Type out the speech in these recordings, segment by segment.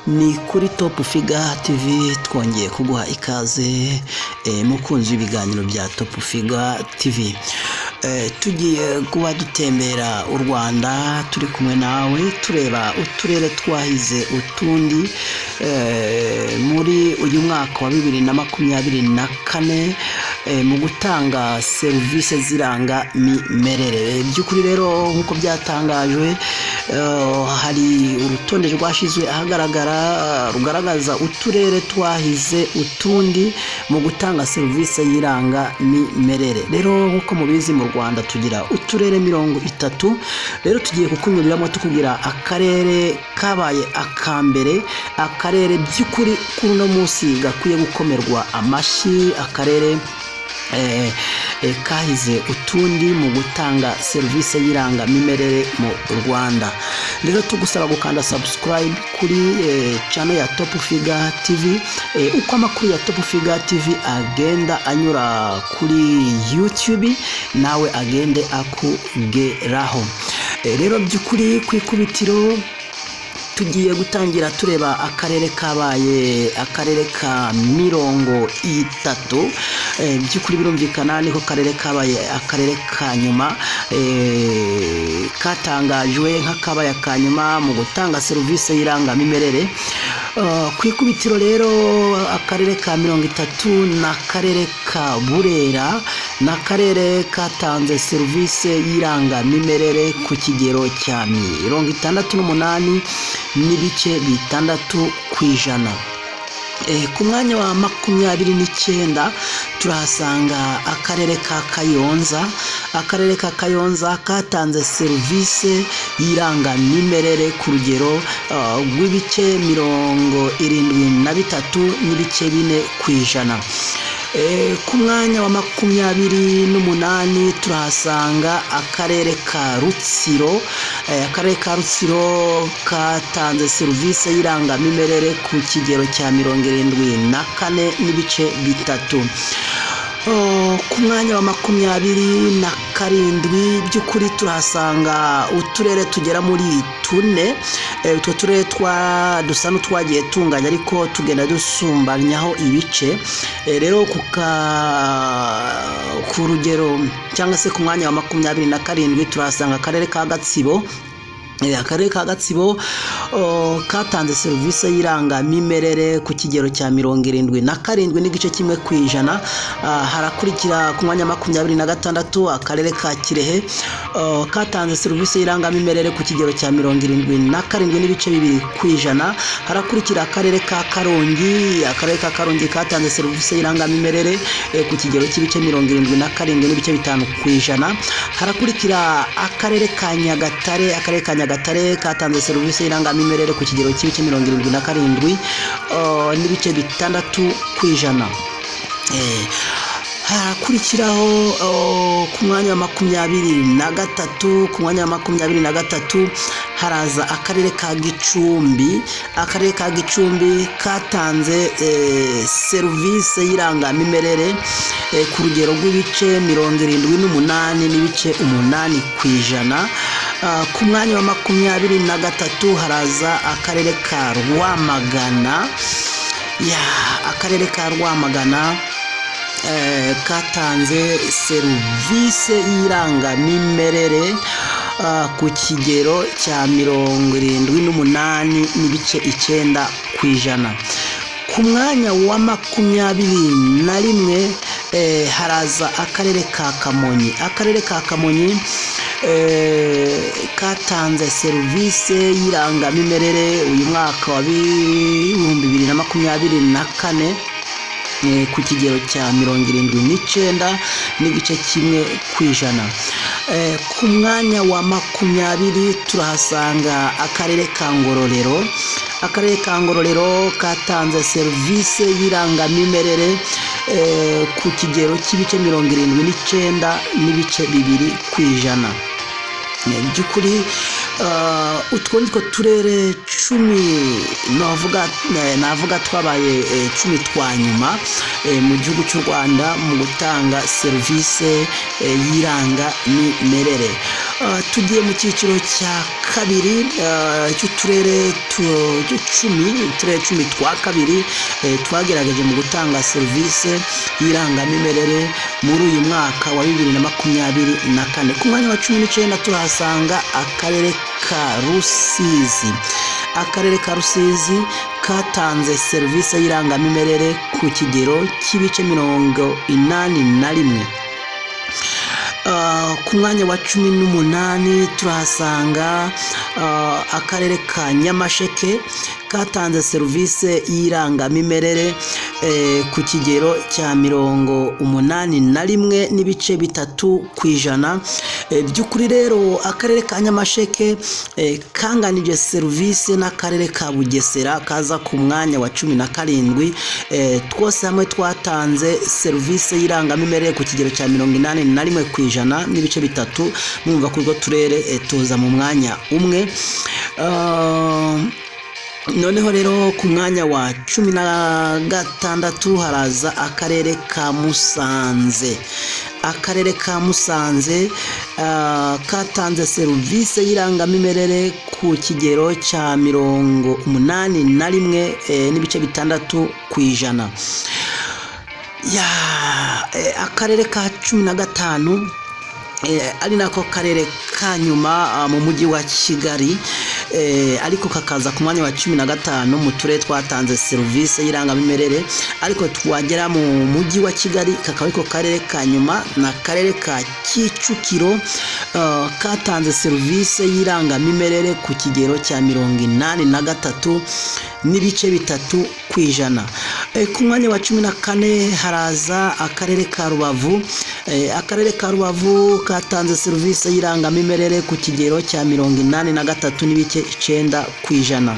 ni kuri Top Figure TV twongeye kuguha ikaze mukunzi w'ibiganiro bya Top Figure TV. Tugiye kuba dutembera u Rwanda turi kumwe nawe tureba uturere twahize utundi muri uyu mwaka wa 2024 mu gutanga serivisi ziranga mimerere. By'ukuri rero nkuko byatangajwe hari urutonde rwashizwe ahagaragara rugaragaza uturere twahize utundi mu gutanga serivisi yiranga mimerere. Rero nkuko mubizi mu Rwanda tugira uturere 30. Rero tugiye kukunyuriramo tukugira akarere kabaye akambere, akarere by'ukuri kuri no munsi gakwiye gukomerwa amashi, akarere kahize utundi mu gutanga serivisi yiranga mimerere mu Rwanda. Rero tugusaba gukanda subscribe kuri channel ya Top Figure TV. Uko amakuru ya Top Figure TV agenda anyura kuri YouTube nawe agende akugeraho. Rero by'ukuri kwikubitiro tugiye gutangira tureba akarere kabaye akarere ka 30. By'ukuri birumvikana niko karere kabaye akarere ka nyuma katangajwe nk'akabaye akanyuma mu gutanga serivisi yiranga mimerere. Kwikubitiro rero akarere ka 30 na karere ka Burera na karere katanze serivisi yiranga mimerere ku kigero cya 68 n'ibice 6%. Ku mwanya wa 29 turahasanga akarere ka Kayonza. Akarere ka Kayonza katanze serivisi yiranga mimerere ku rugero rw'ibice 73 n'ibice 4%. Ku mwanya wa 28 turahasanga akarere ka Rutsiro. Akarere ka Rutsiro katanze serivisi yiranga mimerere ku kigero cya 74 n'ibice 3%. Ku mwanya wa 27 by'ukuri turahasanga uturere tugera muri 4. Utwo turere dusa n'utwagiye tunganya ariko tugenda dusumbanyaho ibice. Rero ku rugero cyangwa se ku mwanya wa 27 turahasanga akarere ka Gatsibo. Akarere ka Gatsibo katanze serivisi yiranga mimerere ku kigero cya 77 n'igice kimwe %. Harakurikira ku mwanya 26 akarere ka Kirehe katanze serivisi yiranga mimerere ku kigero cya 77 n'ibice 2%. Harakurikira akarere ka Karongi. Akarere ka Karongi katanze serivisi yiranga mimerere ku kigero cy'ibice 77 n'ibice 5%. Harakurikira akarere ka Nyagatare. Akarere ka Nyagatare katanze serivisi yiranga mimerere ku kigero cy'ibice 77 n'ibice 6%. Harakurikiraho ku mwanya wa 23. Ku mwanya wa 23 haraza akarere ka Gicumbi. Akarere ka Gicumbi katanze serivisi yiranga mimerere ku rugero rw'ibice 78 n'ibice 8%. Ku mwanya wa 23 haraza akarere ka Rwamagana. Akarere ka Rwamagana katanze serivisi yiranga mimerere ku kigero cya 78 n'ibice 9%. Ku mwanya wa 21 haraza akarere ka Kamonyi. Akarere ka Kamonyi katanze serivisi yiranga mimerere uyu mwaka wa 2024 ku kigero cya 79 n'igice kimwe %. Ku mwanya wa 20 turahasanga akarere ka Ngororero. Akarere ka Ngororero katanze serivisi yiranga mimerere ku kigero cy'ibice 79 n'ibice 2%. By'ukuri utwo nitwo turere 10 navuga twabaye 10 twa nyuma mu gihugu cy'u Rwanda mu gutanga serivisi yiranga mimerere. tugiye mu cyiciro cya kabiri cy'uturere 10 twa kabiri twagerageje mu gutanga serivisi y'irangamimerere muri uyu mwaka wa 2024. Ku mwanya wa 19 turahasanga akarere ka Rusizi. Akarere ka Rusizi katanze serivisi y'irangamimerere ku kigero cy'ibice 81. Ku mwanya wa 18 turahasanga akarere ka Nyamasheke katanze serivisi y'irangamimerere ku kigero cya 81 n'ibice 3%. By'ukuri rero akarere ka Nyamasheke kanganije serivisi n'akarere ka Bugesera kaza ku mwanya wa 17. Twose hamwe twatanze serivisi y'irangamimerere ku kigero cya 81% n'ibice 3. Mwumva ko urwo turere tuza mu mwanya umwe. Noneho rero ku mwanya wa 16 haraza akarere ka Musanze. Akarere ka Musanze katanze serivisi y'irangamimerere ku kigero cya 81 n'ibice 6%. Akarere ka 15 ari nako karere ka nyuma mu mujyi wa Kigali, ariko kakaza ku mwanya wa 15 mu turere twatanze serivisi y'irangamimerere, ariko twagera mu mujyi wa Kigali kakaba ariko karere ka nyuma. Na karere ka Kicukiro katanze serivisi y'irangamimerere ku kigero cya 83 n'ibice 3%. Ku mwanya wa 14 haraza akarere ka Rubavu. Akarere ka Rubavu katanze serivisi y'irangamimerere ku kigero cya 83 n'ibice 9%.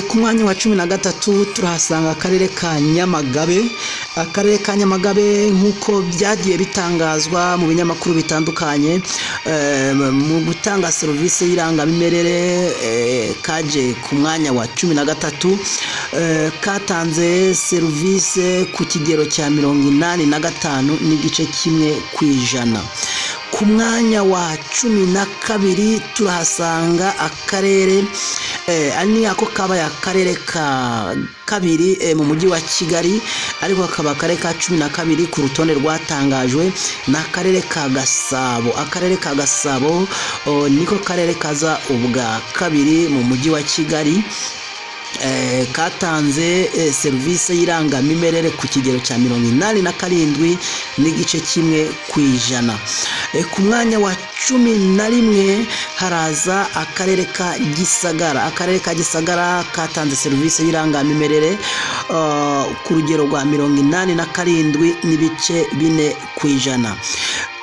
Ku mwanya wa 13 turahasanga akarere ka Nyamagabe. Akarere ka Nyamagabe nk'uko byagiye bitangazwa mu binyamakuru bitandukanye, mu gutanga serivisi y'irangamimerere kaje ku mwanya wa 13. Katanze serivisi ku kigero cya 85 n'igice 1%. Ku mwanya wa 12 turahasanga akarere ani ako kabaye akarere ka kabiri mu mujyi wa Kigali, ariko akaba akarere ka 12 ku rutonde rwatangajwe n'akarere ka Gasabo. Akarere ka Gasabo niko karere kaza ubwa kabiri mu mujyi wa Kigali. Katanze serivisi y'irangamimerere ku kigero cya 87 n'igice 1%. Ku mwanya wa 11 haraza akarere ka Gisagara. Akarere ka Gisagara katanze serivisi y'irangamimerere ku rugero rwa 87 n'ibice 4%.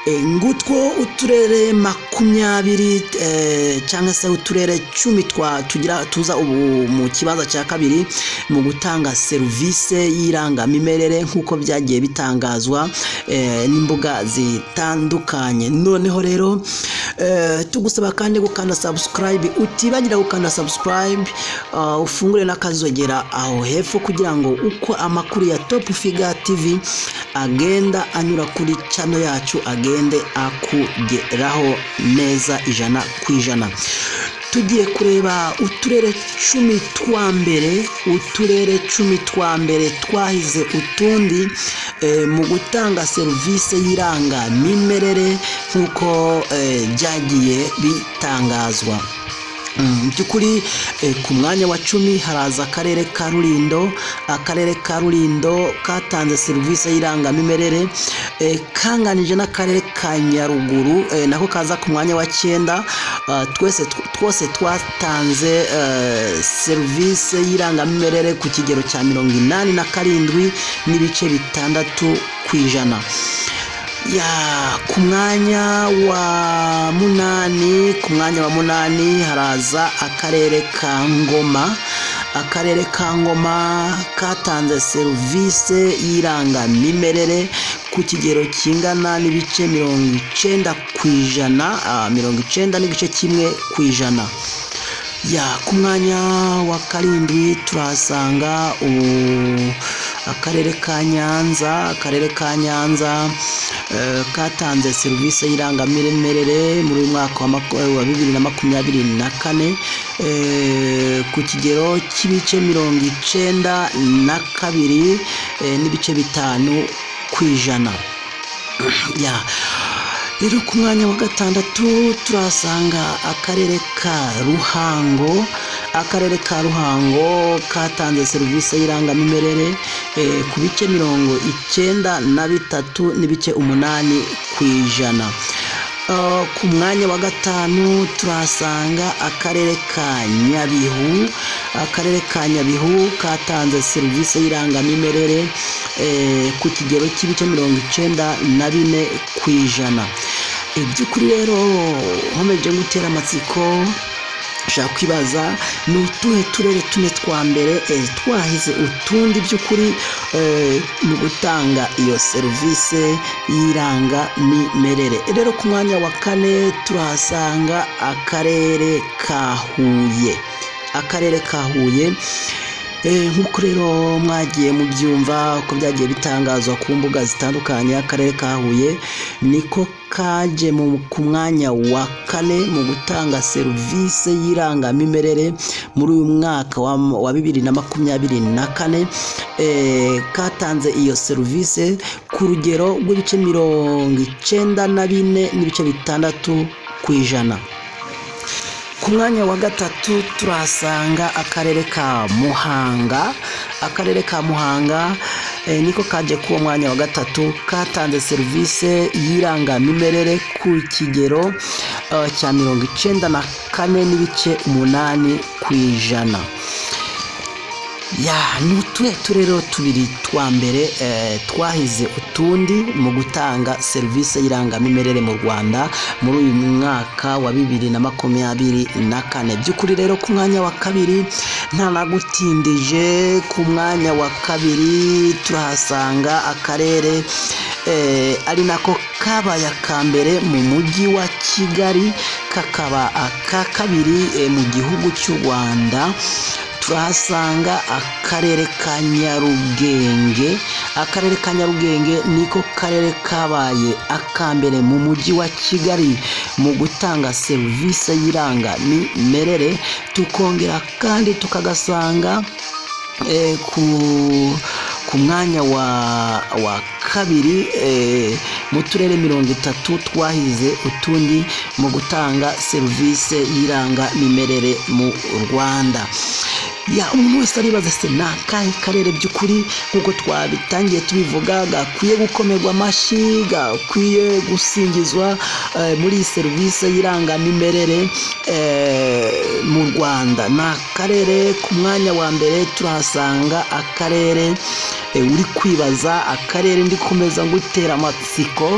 Ngutwo uturere 20 cyangwa se uturere 10 tuza ubu mu kibanza cya kabiri mu gutanga serivisi y'irangamimerere nk'uko byagiye bitangazwa n'imbuga zitandukanye. Noneho rero tugusaba kandi gukanda subscribe, utibagira gukanda subscribe, ufungure n'akazogera aho hepfo kugira ngo uko amakuru ya Top Figure TV agenda anyura kuri channel yacu agende akugeraho neza 100%. Tugiye kureba uturere 10 twa mbere, uturere 10 twa mbere twahize utundi mu gutanga serivisi y'irangamimerere nk'uko byagiye bitangazwa. By'ukuri ku mwanya wa 10 haraza akarere ka Rulindo. Akarere ka Rulindo katanze serivisi y'irangamimerere kanganije n'akarere ka Nyaruguru nako kaza ku mwanya wa 9. Twose twatanze serivisi y'irangamimerere ku kigero cya 87 n'ibice 6%. Ku mwanya wa 8 haraza akarere ka Ngoma. Akarere ka Ngoma katanze serivisi y'irangamimerere ku kigero kingana n'ibice 90%, 90 n'igice 1%. Ku mwanya wa 7 turahasanga akarere ka Nyanza katanze serivisi y'irangamimerere muri uyu mwaka wa 2024 ku kigero cy'ibice 92 n'ibice 5 kw'ijana. Rero ku mwanya wa gatandatu turasanga akarere ka Ruhango katanze serivisi y'irangamimerere ku bice 93 n'ibice 8 kw'ijana. Ku mwanya wa gatanu turasanga akarere ka Nyabihu katanze serivisi y'irangamimerere ku kigero cy'ibice 94 kw'ijana. Iby'ukuri rero nkomeje gutera amatsiko ushaka kwibaza ni utuhe turere tune twa mbere twahize utundi by'ukuri mu gutanga iyo serivisi y'irangamimerere. Rero ku mwanya wa kane turahasanga akarere ka Huye. Nk'uko rero mwagiye mubyumva uko byagiye bitangazwa ku mbuga zitandukanye, akarere ka Huye niko kaje ku mwanya wa kane mu gutanga serivisi y'irangamimerere muri uyu mwaka wa 2024. Katanze iyo serivisi ku rugero rw'ibice 94 n'ibice 6 kw'ijana. Ku mwanya wa gatatu turasanga akarere ka Muhanga niko kaje ku mwanya wa gatatu, katanze serivisi y'irangamimerere ku kigero cya 94 n'ibice 8 kw'ijana. N'utuhe rero tubiri twa mbere twahize utundi mu gutanga serivisi y'irangamimerere mu Rwanda muri uyu mwaka wa 2024. By'ukuri rero ku mwanya wa kabiri nta nagutindije, ku mwanya wa kabiri turahasanga akarere ari nako kabaye akambere mu mujyi wa Kigali, kakaba aka kabiri mu gihugu cy'u Rwanda. Turahasanga akarere ka Nyarugenge. Akarere ka Nyarugenge niko karere kabaye akambere mu mujyi wa Kigali mu gutanga serivisi y'irangamimerere. Tukongera kandi tukagasanga ku mwanya wa kabiri mu turere 30 twahize utundi mu gutanga serivisi y'irangamimerere mu Rwanda. Umuntu wese aribaza se ni akahe karere by'ukuri nk'uko twabitangiye tubivuga gakwiye gukomerwa amashyi, gakwiye gusingizwa muri serivisi y'irangamimerere mu Rwanda? Ni akarere ku mwanya wa mbere turahasanga akarere uri kwibaza, akarere ndi komeza gutera amatsiko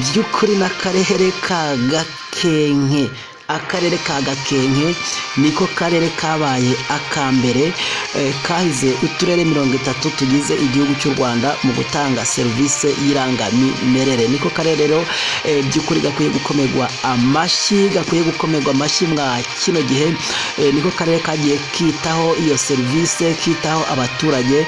by'ukuri, n'akarere ka Gakenke. Akarere ka Gakenke niko karere kabaye akambere kahize uturere 30 tugize igihugu cy'u Rwanda mu gutanga serivisi y'irangamimerere. Niko karere rero by'ukuri gakwiye gukomerwa amashyi mwa kino gihe. Niko karere kagiye kitaho iyo serivisi, kitaho abaturage.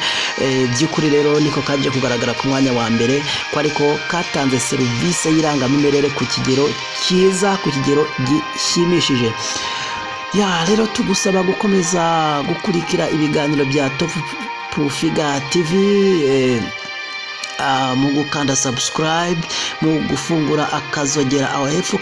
By'ukuri rero niko kaje kugaragara ku mwanya wa mbere ko ariko katanze serivisi y'irangamimerere ku kigero cyiza, ku kigero gishimishije. Rero tugusaba gukomeza gukurikira ibiganiro bya Top Figa TV mu gukanda subscribe, mu gufungura akazogera aho hepfo.